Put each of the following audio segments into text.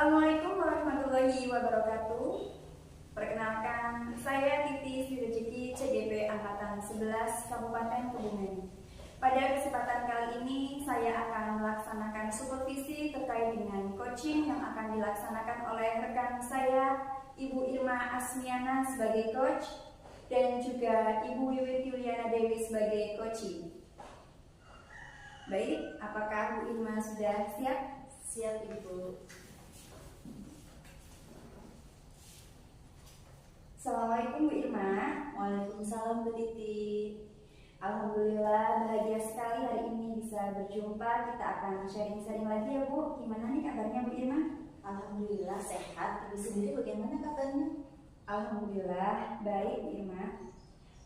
Assalamualaikum warahmatullahi wabarakatuh. Perkenalkan, saya Titi Sri Rezeki CGP Angkatan 11 Kabupaten Kebumen. Pada kesempatan kali ini, saya akan melaksanakan supervisi terkait dengan coaching yang akan dilaksanakan oleh rekan saya, Ibu Irma Asmiana sebagai coach, dan juga Ibu Wiwit Yuliana Dewi sebagai coaching. Baik, apakah Bu Irma sudah siap? Siap, Ibu. Assalamualaikum Bu Irma. Waalaikumsalam Bu Titi. Alhamdulillah bahagia sekali hari ini bisa berjumpa. Kita akan sharing-sharing lagi ya Bu. Gimana nih kabarnya Bu Irma? Alhamdulillah sehat. Ibu sendiri bagaimana kabarnya? Alhamdulillah baik Bu Irma.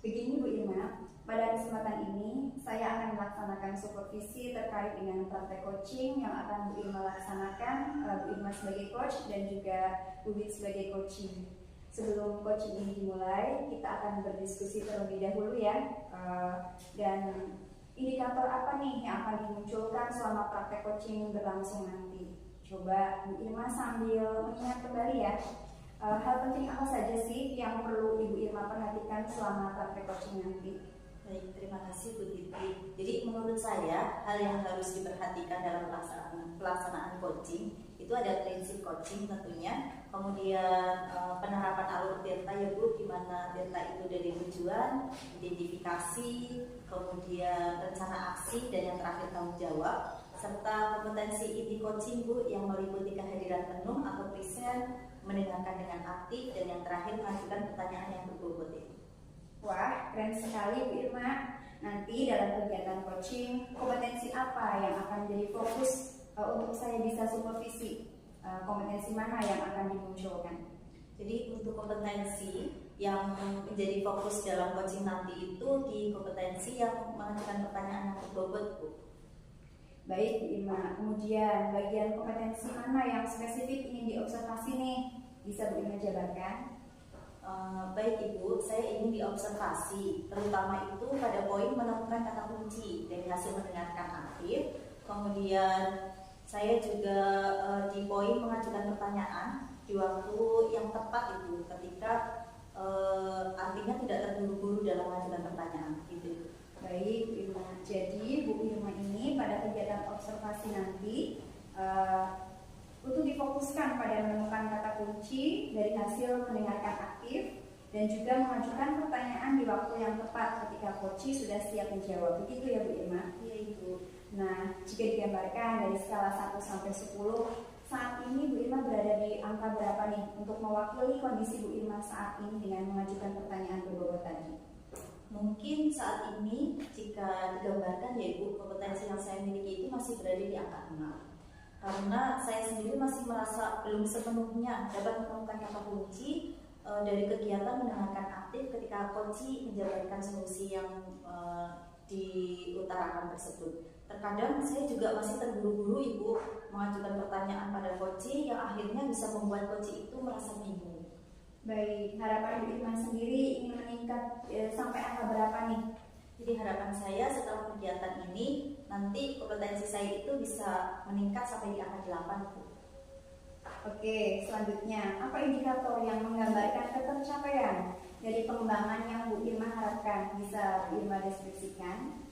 Begini Bu Irma, pada kesempatan ini saya akan melaksanakan supervisi terkait dengan praktek coaching yang akan Bu Irma laksanakan, Bu Irma sebagai coach dan juga Bu Wit sebagai coaching. Sebelum coaching ini dimulai, kita akan berdiskusi terlebih dahulu ya. Dan indikator apa nih yang akan dimunculkan selama praktek coaching berlangsung nanti? Coba Bu Irma sambil mengingat kembali ya. Hal penting apa saja sih yang perlu Ibu Irma perhatikan selama praktek coaching nanti? Baik, terima kasih Bu Titi. Jadi menurut saya hal yang harus diperhatikan dalam pelaksanaan coaching itu ada prinsip coaching tentunya, kemudian penerapan alur delta ya Bu, di mana delta itu dari tujuan, identifikasi, kemudian rencana aksi, dan yang terakhir tanggung jawab, serta kompetensi inti coaching Bu yang meliputi kehadiran penuh atau present, mendengarkan dengan aktif, dan yang terakhir mengajukan pertanyaan yang berbobot itu. Wah, keren sekali Bu Irma. Nanti dalam kegiatan coaching, kompetensi apa yang akan jadi fokus untuk saya bisa supervisi? Kompetensi mana yang akan dimunculkan? Jadi untuk kompetensi yang menjadi fokus dalam coaching nanti itu di kompetensi yang mengajukan pertanyaan yang berbobot Bu. Baik Bu Irma, kemudian bagian kompetensi mana yang spesifik ingin diobservasi nih? Bisa Bu Irma jabarkan? Baik Ibu, saya ingin diobservasi, terutama itu pada poin menemukan kata kunci dari hasil mendengarkan aktif. Kemudian saya juga di poin mengajukan pertanyaan di waktu yang tepat Ibu, ketika artinya tidak terburu-buru dalam mengajukan pertanyaan gitu. Baik Bu Irma, jadi Bu Irma ini pada kegiatan observasi nanti untuk difokuskan pada menemukan kata kunci dari hasil mendengarkan aktif dan juga mengajukan pertanyaan di waktu yang tepat ketika coach sudah siap menjawab. Begitu ya Bu Irma? Iya Ibu. Nah, jika digambarkan dari skala 1 sampai 10, saat ini Bu Irma berada di angka berapa nih untuk mewakili kondisi Bu Irma saat ini dengan mengajukan pertanyaan berbobot tadi? Mungkin saat ini jika digambarkan ya Ibu, kompetensi yang saya miliki itu masih berada di angka 6. Karena saya sendiri masih merasa belum sepenuhnya dapat menemukan kata kunci dari kegiatan mendengarkan aktif ketika coach menjabarkan solusi yang diutarakan tersebut. Terkadang saya juga masih terburu-buru Ibu mengajukan pertanyaan pada coach yang akhirnya bisa membuat coach itu merasa bingung. Baik, harapan Bu Irma sendiri ingin meningkat sampai angka berapa nih? Jadi harapan saya setelah kegiatan ini nanti kompetensi saya itu bisa meningkat sampai di angka 8 Bu. Oke, selanjutnya apa indikator yang menggambarkan ketercapaian dari pengembangan yang Bu Irma harapkan? Bisa Bu Irma deskripsikan?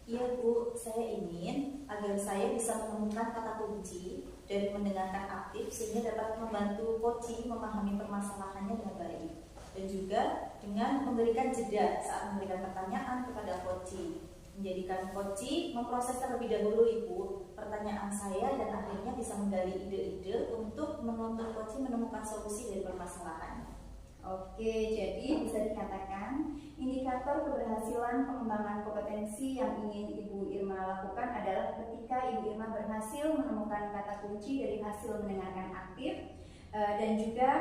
Iya Bu, saya ingin agar saya bisa menemukan kata kunci dari mendengarkan aktif sehingga dapat membantu coach memahami permasalahannya dengan baik. Dan juga dengan memberikan jeda saat memberikan pertanyaan kepada coach, menjadikan coach memproses terlebih dahulu Ibu pertanyaan saya dan akhirnya bisa menggali ide-ide untuk menuntut coach menemukan solusi dari permasalahannya. Oke, jadi bisa dikatakan indikator keberhasilan pengembangan kompetensi yang ingin Ibu Irma lakukan adalah ketika Ibu Irma berhasil menemukan kata kunci dari hasil mendengarkan aktif dan juga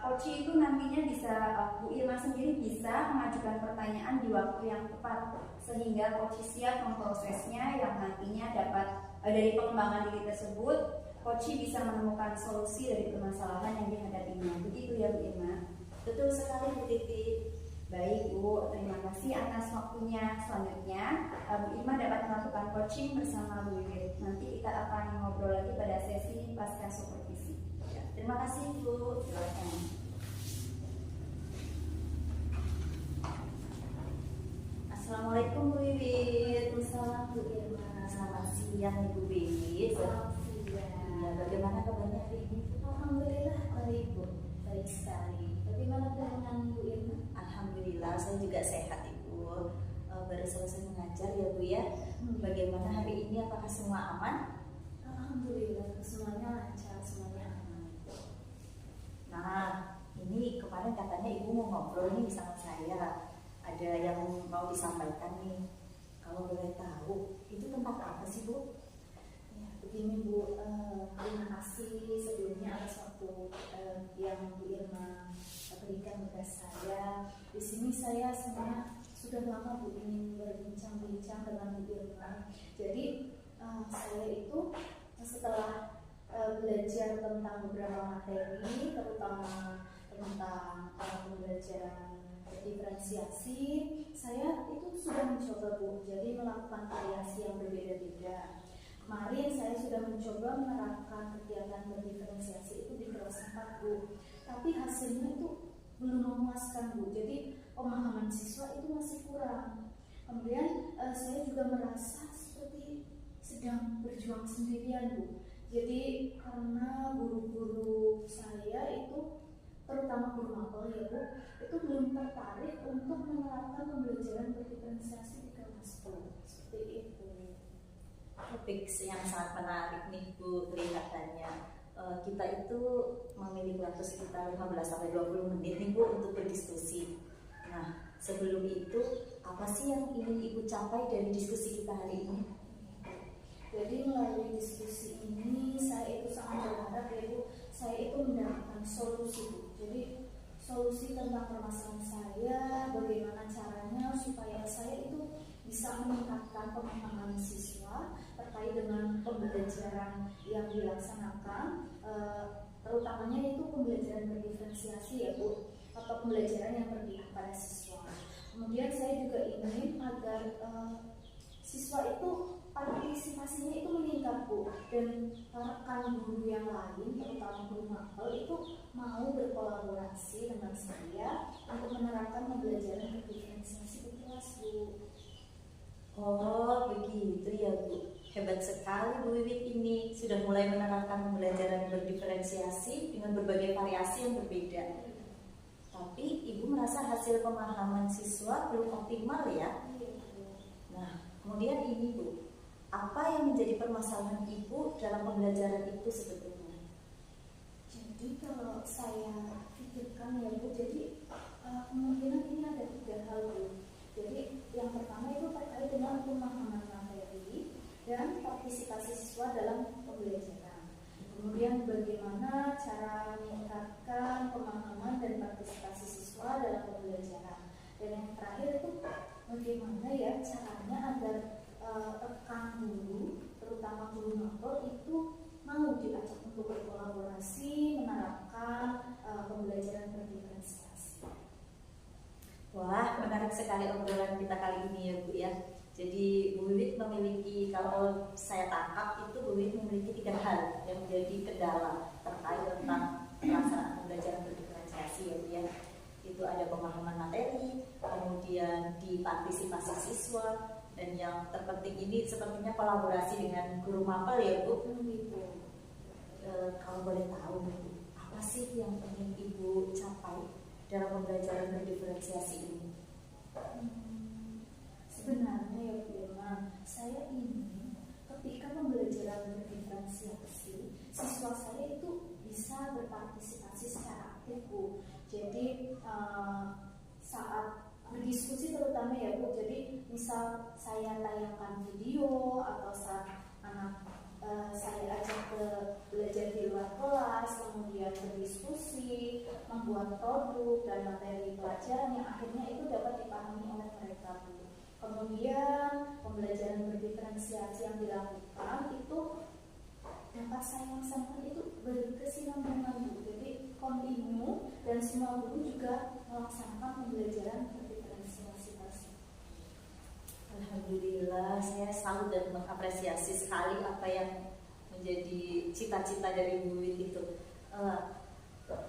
coach itu nantinya bisa Bu Irma sendiri bisa mengajukan pertanyaan di waktu yang tepat sehingga coach siap memprosesnya yang nantinya dapat dari pengembangan diri tersebut coach bisa menemukan solusi dari permasalahan yang dihadapinya. Begitu ya Bu Irma? Betul sekali Bu Titi. Baik Bu, terima kasih atas waktunya. Selanjutnya Bu Irma dapat melakukan coaching bersama Bu Wiwit. Nanti kita akan ngobrol lagi pada sesi pasca supervisi. Terima kasih Bu. Silakan. Assalamualaikum Bu Wiwit. Waalaikumsalam Bu Irma. Selamat siang Ibu Wiwit. Selamat siang. Ya, bagaimana kabarnya hari ini? Alhamdulillah baik Bu, baik sekali. Bagaimana dengan Bu Irma? Alhamdulillah saya juga sehat Ibu. Baru selesai mengajar ya Bu ya. Bagaimana hari ini? Apakah semua aman? Alhamdulillah semuanya lancar, semuanya aman. Nah, ini kemarin katanya Ibu mau ngobrol nih sama saya. Ada yang mau disampaikan nih. Kalau boleh tahu, itu tentang apa sih Bu? Ya, begini Bu, terima kasih sebelumnya atas waktu yang Bu Irma berikan kepada saya. Di sini saya sebenarnya sudah lama Bu ingin berbincang-bincang dengan Bu Irma. Jadi saya itu setelah belajar tentang beberapa materi, terutama tentang pembelajaran diferensiasi, saya itu sudah mencoba Bu, jadi melakukan variasi yang berbeda-beda. Kemarin saya sudah mencoba menerapkan kegiatan berdiferensiasi itu di kelas 4 Bu, tapi hasilnya itu belum memuaskan Bu, jadi pemahaman siswa itu masih kurang. Kemudian saya juga merasa seperti sedang berjuang sendirian Bu, jadi karena guru-guru saya itu terutama guru mapel ya Bu, itu belum tertarik untuk menerapkan pembelajaran berdiferensiasi di kelas Bu, seperti itu. Topik yang sangat menarik nih Bu, kelihatannya kita itu memiliki waktu sekitar 15-20 menit nih Bu untuk berdiskusi. Nah, sebelum itu apa sih yang ingin Ibu capai dari diskusi kita hari ini? Jadi melalui diskusi ini saya itu sangat berharap ya Bu, saya itu mendapatkan solusi Bu. Jadi solusi tentang permasalahan saya, bagaimana caranya supaya saya itu bisa meningkatkan pemahaman siswa terkait dengan pembelajaran yang dilaksanakan, terutamanya itu pembelajaran berdiferensiasi ya Bu, atau pembelajaran yang berpihak pada siswa. Kemudian saya juga ingin agar siswa itu partisipasinya itu meningkat Bu, dan rekan guru yang lain, terutama guru mapel itu mau berkolaborasi dengan saya untuk menerapkan pembelajaran berdiferensiasi di kelas Bu. Oh begitu ya Bu, hebat sekali Bu Wiwit ini sudah mulai menerapkan pembelajaran berdiferensiasi dengan berbagai variasi yang berbeda. Tapi Ibu merasa hasil pemahaman siswa belum optimal ya? Nah, kemudian ini Bu, apa yang menjadi permasalahan Ibu dalam pembelajaran itu sebetulnya? Jadi kalau saya pikirkan ya Bu, jadi kemungkinan ini ada 3 hal Bu. Jadi yang pertama itu terkait dengan pemahaman materi dan partisipasi siswa dalam pembelajaran. Kemudian bagaimana cara meningkatkan pemahaman dan partisipasi siswa dalam pembelajaran. Dan yang terakhir itu bagaimana ya caranya agar rekan guru, terutama guru mapel itu mau diajak untuk berkolaborasi menerapkan pembelajaran berdiferensiasi. Wah, menarik sekali obrolan kita kali ini ya Bu ya. Jadi Bu Wiwit memiliki, kalau saya tangkap itu Bu Wiwit memiliki 3 hal yang menjadi kendala terkait tentang pelaksanaan pembelajaran berdiferensiasi ya Bu ya. Itu ada pemahaman materi, kemudian di partisipasi siswa, dan yang terpenting ini sepertinya kolaborasi dengan guru mapel ya Bu. Kalau boleh tahu Bu, apa sih yang ingin Ibu capai dalam pembelajaran berdiferensiasi ini? Sebenarnya ya Bu Irma, saya ingin ketika pembelajaran berdiferensiasi, siswa saya itu bisa berpartisipasi secara aktif Bu. Jadi saat berdiskusi terutama ya Bu, jadi misal saya tayangkan video atau saat anak saya ajak ke belajar di luar kelas, kemudian berdiskusi, membuat produk dan materi pelajaran yang akhirnya itu dapat dipahami oleh mereka Bu. Kemudian pembelajaran berdiferensiasi yang dilakukan itu dapat saya laksanakan itu berkesinambungan Bu. Jadi kontinu dan semua guru juga melaksanakan pembelajaran berdiferensiasi tersebut. Alhamdulillah, saya salut dan mengapresiasi sekali apa yang menjadi cita-cita dari Bu Wiwit itu.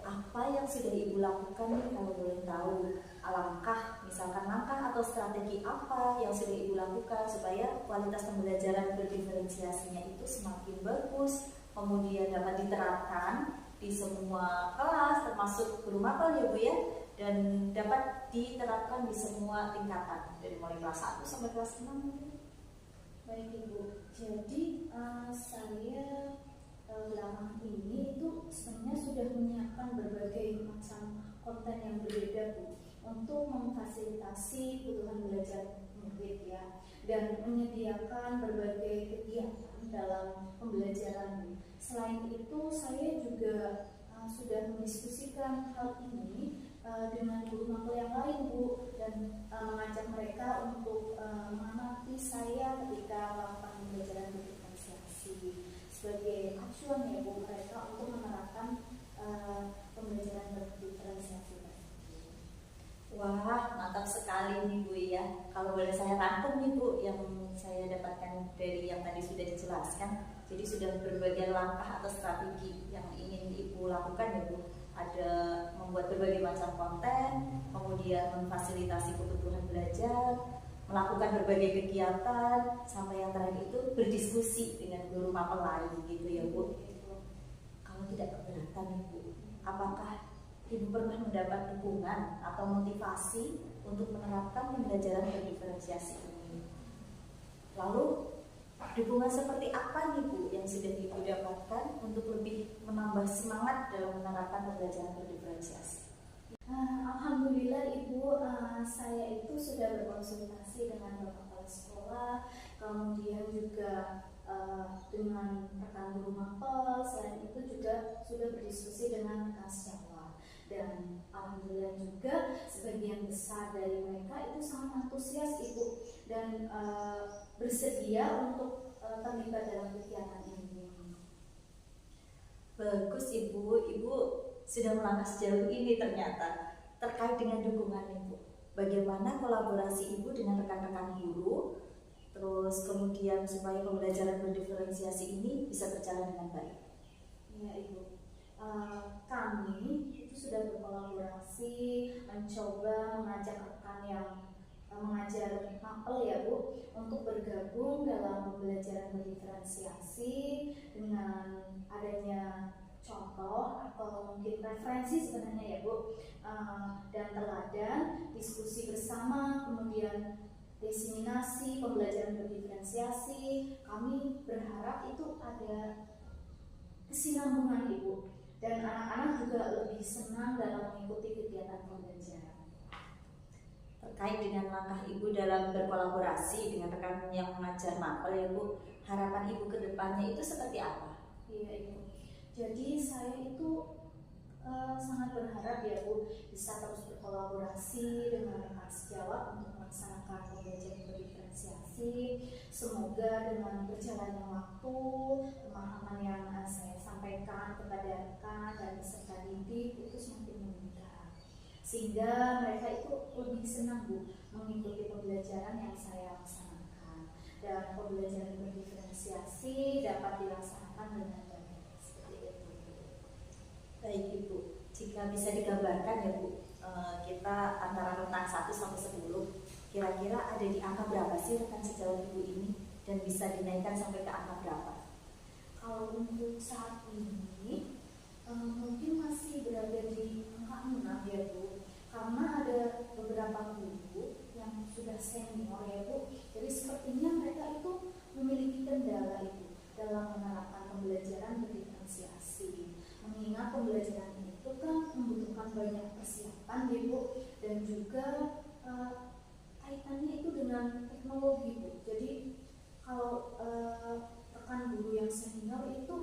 Apa yang sudah Ibu lakukan nih kalau boleh tahu? Misalkan langkah atau strategi apa yang sudah Ibu lakukan supaya kualitas pembelajaran berdiferensiasinya itu semakin bagus, kemudian dapat diterapkan di semua kelas, termasuk guru mapel ya Bu ya, dan dapat diterapkan di semua tingkatan dari mulai kelas 1 sampai kelas 6 mungkin. Baik Ibu, jadi saya belakangan ini itu sebenarnya sudah menyiapkan berbagai macam konten yang berbeda Bu, untuk memfasilitasi kebutuhan belajar murid ya, dan menyediakan berbagai kegiatan dalam pembelajaran. Selain itu saya juga sudah mendiskusikan hal ini dengan guru mapel yang lain Bu, dan mengajak mereka untuk mengamati saya ketika melakukan pembelajaran berdiferensiasi sebagai acuan ya Bu, mereka untuk menerapkan pembelajaran berdiferensiasi. Wah, mantap sekali nih Bu ya. Kalau boleh saya rangkum nih Bu, yang saya dapatkan dari yang tadi sudah dijelaskan. Jadi sudah berbagai langkah atau strategi yang ingin Ibu lakukan ya Bu. Ada membuat berbagai macam konten, kemudian memfasilitasi kebutuhan belajar, melakukan berbagai kegiatan, sampai yang terakhir itu berdiskusi dengan guru mapel lain gitu ya Bu. Kalau tidak keberatan nih Bu, apakah Ibu pernah mendapat dukungan atau motivasi untuk menerapkan pembelajaran berdiferensiasi ini? Lalu dukungan seperti apa nih Bu yang sudah Ibu dapatkan untuk lebih menambah semangat dalam menerapkan pembelajaran berdiferensiasi? Alhamdulillah Ibu, saya itu sudah berkonsultasi dengan Bapak Kepala Sekolah, kemudian juga dengan rekan guru mapel. Selain itu juga sudah berdiskusi dengan rekan sejawat, dan alhamdulillah juga sebagian besar dari mereka itu sangat antusias Ibu, dan bersedia untuk terlibat dalam kegiatan ini. Bagus Ibu sudah melangkah sejauh ini ternyata. Terkait dengan dukungan Ibu, bagaimana kolaborasi Ibu dengan rekan-rekan guru, terus kemudian supaya pembelajaran berdiferensiasi ini bisa berjalan dengan baik? Ya Ibu, kami itu sudah berkolaborasi, mencoba mengajak rekan yang mengajar mapel ya Bu, untuk bergabung dalam pembelajaran berdiferensiasi dengan adanya contoh atau mungkin referensi sebenarnya ya Bu, dan teladan, diskusi bersama, kemudian diseminasi pembelajaran berdiferensiasi. Kami berharap itu ada kesinambungan Ibu, dan anak-anak juga lebih senang dalam mengikuti kegiatan pembelajaran. Terkait dengan langkah Ibu dalam berkolaborasi dengan rekan yang mengajar mapel ya Bu, harapan Ibu ke depannya itu seperti apa? Iya Ibu, jadi saya itu sangat berharap ya Bu, bisa terus berkolaborasi dengan rekan sejawat untuk melaksanakan pembelajaran berdiferensiasi. Semoga dengan berjalannya waktu, pemahaman yang saya sampaikan kepada rekan dan peserta didik itu semakin meningkat, sehingga mereka itu lebih senang Bu mengikuti pembelajaran yang saya laksanakan, dan pembelajaran berdiferensiasi dapat dilaksanakan dengan baik. Seperti itu. Baik Ibu, jika bisa digambarkan ya Bu, kita antara rentang 1 sampai 10, kira-kira ada di angka berapa sih rekan sejawat Ibu ini, dan bisa dinaikkan sampai ke angka berapa? Kalau untuk saat ini mungkin masih berada di angka 6 ya Bu, karena ada beberapa guru yang sudah senior ya Bu, jadi sepertinya mereka itu memiliki kendala itu dalam menerapkan pembelajaran berdiferensiasi, mengingat pembelajaran itu kan membutuhkan banyak persiapan ya Bu, dan juga kaitannya itu dengan teknologi Bu. Jadi kalau rekan guru yang senior itu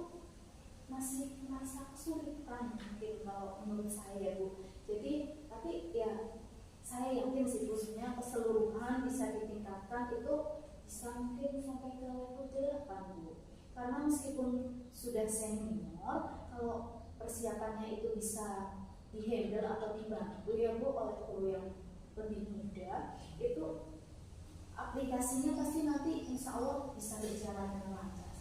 masih merasa kesulitan mungkin kalau menurut saya Bu. Jadi tapi ya saya yakin sih Bu, sebenarnya keseluruhan bisa ditingkatkan itu bisa mungkin sampai ke level 8 Bu. Karena meskipun sudah senior, kalau persiapannya itu bisa dihandle atau dibantu ya Bu oleh guru yang lebih muda, itu aplikasinya pasti nanti insya Allah bisa berjalan dengan lancar.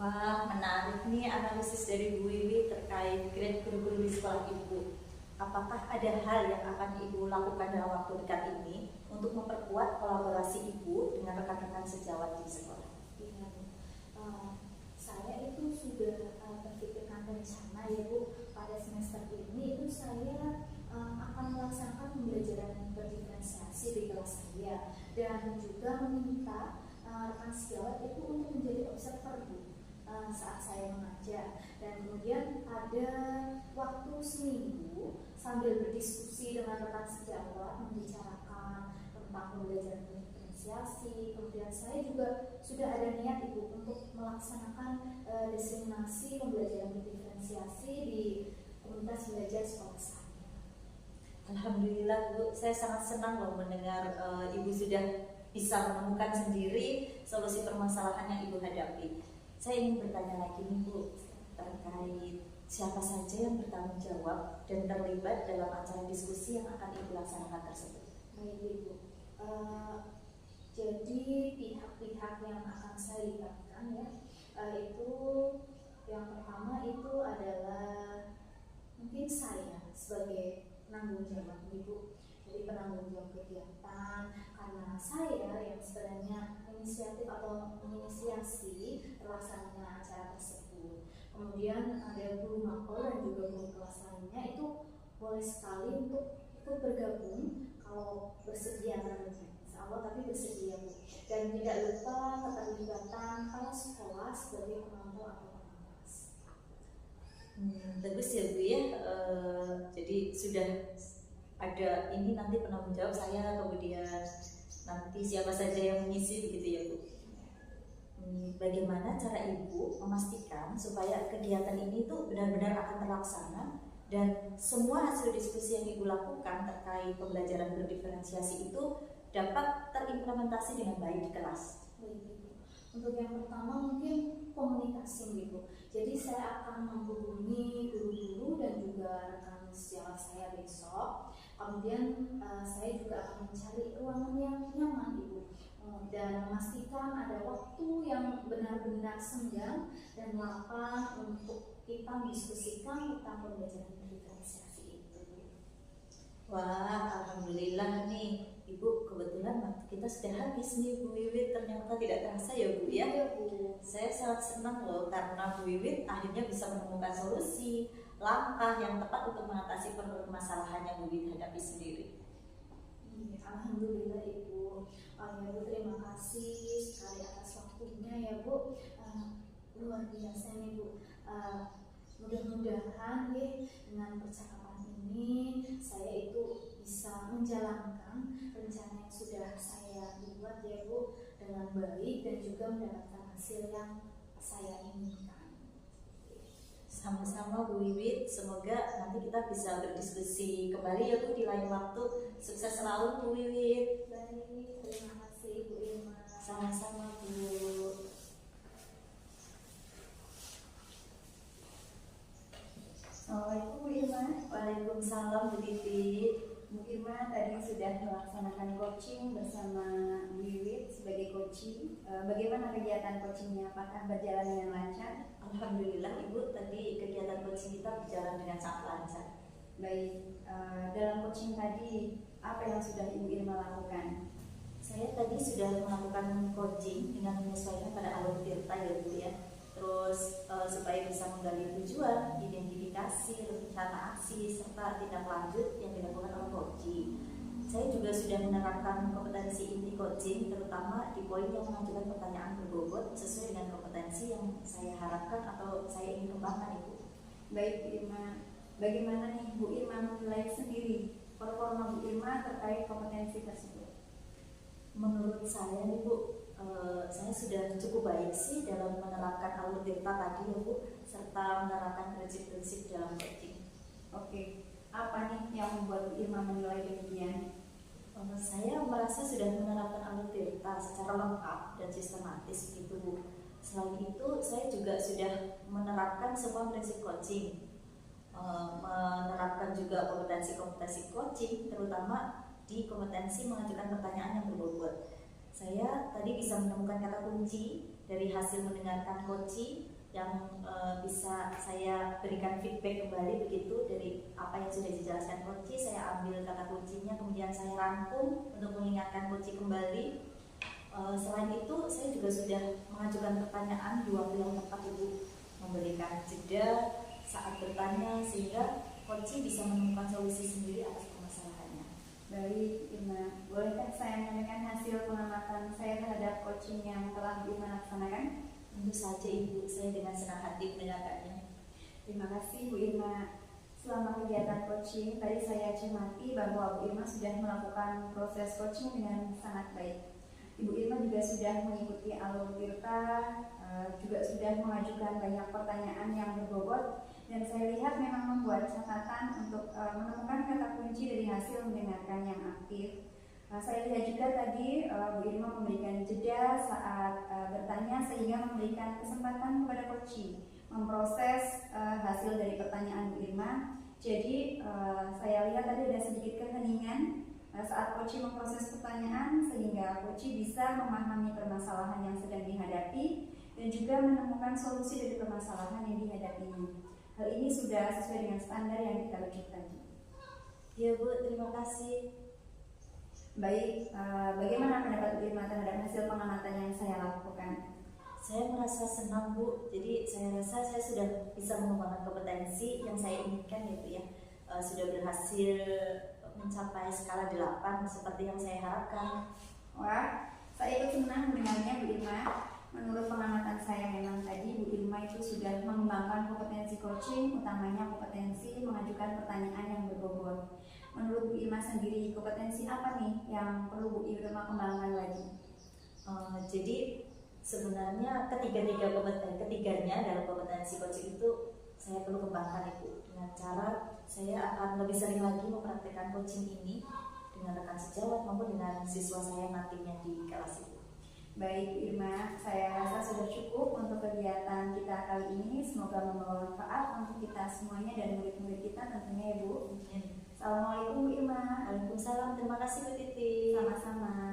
Wah, menarik nih analisis dari Bu Wiwi terkait grade guru-guru di sekolah Ibu. Apakah ada hal yang akan Ibu lakukan dalam waktu dekat ini untuk memperkuat kolaborasi Ibu dengan rekan-rekan sejawat di sekolah? Iya, Bu. Saya itu sudah terpikirkan rencana ya Bu, pada semester ini itu saya akan melaksanakan pembelajaran berdiferensiasi di kelas saya, dan juga meminta rekan sejawat itu untuk menjadi observer Bu saat saya mengajar. Dan kemudian ada waktu seminggu sambil berdiskusi dengan rekan sejawat membicarakan tentang pembelajaran berdiferensiasi. Kemudian saya juga sudah ada niat Ibu untuk melaksanakan diseminasi pembelajaran berdiferensiasi di komunitas belajar sekolah saya. Alhamdulillah Bu, saya sangat senang loh mendengar Ibu sudah bisa menemukan sendiri solusi permasalahan yang Ibu hadapi. Saya ingin bertanya lagi nih Bu, terkait siapa saja yang bertanggung jawab dan terlibat dalam acara diskusi yang akan Ibu laksanakan tersebut. Baik Ibu, jadi pihak-pihak yang akan saya libatkan ya, itu yang pertama itu adalah mungkin saya sebagai penanggung jawab Ibu. Jadi penanggung jawab kegiatan, karena saya yang sebenarnya inisiatif atau menginisiasi terlaksananya acara tersebut. Kemudian ada guru makro dan juga guru kelas lainnya itu boleh sekali untuk ikut bergabung kalau bersedia nanti. Insya Allah tapi bersedia Bu. Dan tidak lupa keterlibatan kepala sekolah sebagai penonton atau pengawas. Bagus ya Bu ya, jadi sudah ada ini nanti penanggung jawab saya, kemudian nanti siapa saja yang mengisi begitu ya Bu. Bagaimana cara Ibu memastikan supaya kegiatan ini tuh benar-benar akan terlaksana dan semua hasil diskusi yang Ibu lakukan terkait pembelajaran berdiferensiasi itu dapat terimplementasi dengan baik di kelas? Untuk yang pertama mungkin komunikasi Ibu. Jadi saya akan menghubungi guru-guru dan juga rekan sejawat saya besok. Kemudian saya juga akan mencari ruangan yang nyaman Ibu, dan memastikan ada waktu yang benar-benar senggang dan lapang untuk kita mendiskusikan tentang pembelajaran diferensiasi itu. Wah, alhamdulillah nih Ibu, kebetulan waktu kita sudah habis nih Bu Wiwit, ternyata tidak terasa ya Bu ya. Iya Bu. Saya sangat senang loh karena Bu Wiwit akhirnya bisa menemukan solusi, langkah yang tepat untuk mengatasi permasalahan yang Bu Wiwit hadapi sendiri. Alhamdulillah Ibu. Ya Bu, terima kasih sekali atas waktunya ya Bu. Luar biasa nih Bu. Mudah-mudahan ya dengan percakapan ini saya itu bisa menjalankan rencana yang sudah saya buat ya Bu dengan baik dan juga mendapatkan hasil yang saya inginkan. Sama-sama Bu Wiwit, semoga nanti kita bisa berdiskusi kembali ya Bu di lain waktu. Sukses selalu Bu Wiwit. Baik, terima kasih Bu Irma. Sama-sama Bu. Assalamualaikum Bu Irma. Waalaikumsalam Bu Titi. Bu Irma tadi sudah melaksanakan coaching bersama Bu Wiwit sebagai coaching. Bagaimana kegiatan coachingnya? Apakah berjalan dengan lancar? Alhamdulillah Ibu, tadi kegiatan coaching kita berjalan dengan sangat lancar. Baik, dalam coaching tadi apa yang sudah Ibu Irma lakukan? Saya tadi sudah melakukan coaching dengan menyesuaikan pada alur tirta ya Bu ya. Terus supaya bisa menggali tujuan, identifikasi, rencana aksi, serta tindak lanjut yang dilakukan oleh coaching. Saya juga sudah menerapkan kompetensi inti coaching, terutama di poin yang mengajukan pertanyaan berbobot sesuai dengan kompetensi yang saya harapkan atau saya ingin kembangkan Ibu. Baik Bu Irma, bagaimana nih Bu Irma menilai sendiri performa Bu Irma terkait kompetensi tersebut? Menurut saya nih Bu, saya sudah cukup baik sih dalam menerapkan alur tirta tadi ya Bu, serta menerapkan prinsip-prinsip dalam coaching. Oke, apa nih yang membuat Bu Irma menilai demikian? Saya merasa sudah menerapkan alur tirta secara lengkap dan sistematis begitu Bu. Selain itu, saya juga sudah menerapkan semua prinsip coaching, menerapkan juga kompetensi-kompetensi coaching, terutama di kompetensi mengajukan pertanyaan yang berbobot. Saya tadi bisa menemukan kata kunci dari hasil mendengarkan coaching, yang bisa saya berikan feedback kembali begitu dari apa yang sudah dijelaskan Coach. Saya ambil kata kuncinya, kemudian saya rangkum untuk mengingatkan Coach kembali. Selain itu, saya juga sudah mengajukan pertanyaan di waktu yang tepat, Ibu, memberikan jeda saat bertanya sehingga Coach bisa menemukan solusi sendiri atas permasalahannya. Baik, Irma, bolehkah saya menyampaikan hasil pengamatan saya terhadap coaching yang telah Bu Irma laksanakan? Tentu saja Ibu, saya dengan senang hati mendengarkannya. Terima kasih Bu Irma. Selama kegiatan coaching, tadi saya cermati bahwa Bu Irma sudah melakukan proses coaching dengan sangat baik. Ibu Irma juga sudah mengikuti alur tirta, juga sudah mengajukan banyak pertanyaan yang berbobot, dan saya lihat memang membuat catatan untuk menemukan kata kunci dari hasil mendengarkan yang aktif. Saya lihat juga tadi Bu Irma memberikan jeda saat bertanya sehingga memberikan kesempatan kepada coaching memproses hasil dari pertanyaan Bu Irma. Jadi saya lihat tadi ada sedikit keheningan saat coaching memproses pertanyaan sehingga coaching bisa memahami permasalahan yang sedang dihadapi dan juga menemukan solusi dari permasalahan yang dihadapinya. Hal ini sudah sesuai dengan standar yang kita rujuk tadi. Ya Bu, terima kasih. Baik, bagaimana pendapat Bu Irma terhadap hasil pengamatan yang saya lakukan? Saya merasa senang Bu, jadi saya rasa saya sudah bisa mengembangkan kompetensi yang saya inginkan ya Bu ya. Sudah berhasil mencapai skala 8 seperti yang saya harapkan. Wah, saya ikut senang mendengarnya Bu Irma. Menurut pengamatan saya memang tadi Bu Irma itu sudah mengembangkan kompetensi coaching, utamanya kompetensi mengajukan pertanyaan yang berbobot. Menurut Bu Irma sendiri, kompetensi apa nih yang perlu Bu Irma kembangkan lagi? Jadi sebenarnya ketiganya dalam kompetensi coaching itu saya perlu kembangkan Ibu, dengan cara saya akan lebih sering lagi mempraktikkan coaching ini dengan rekan sejawat maupun dengan siswa saya nantinya di kelas Ibu. Baik Bu Irma, saya rasa sudah cukup untuk kegiatan kita kali ini. Semoga membawa manfaat untuk kita semuanya dan murid-murid kita tentunya ya Bu. Assalamualaikum Bu Irma. Waalaikumsalam, terima kasih Bu Titi. Sama-sama.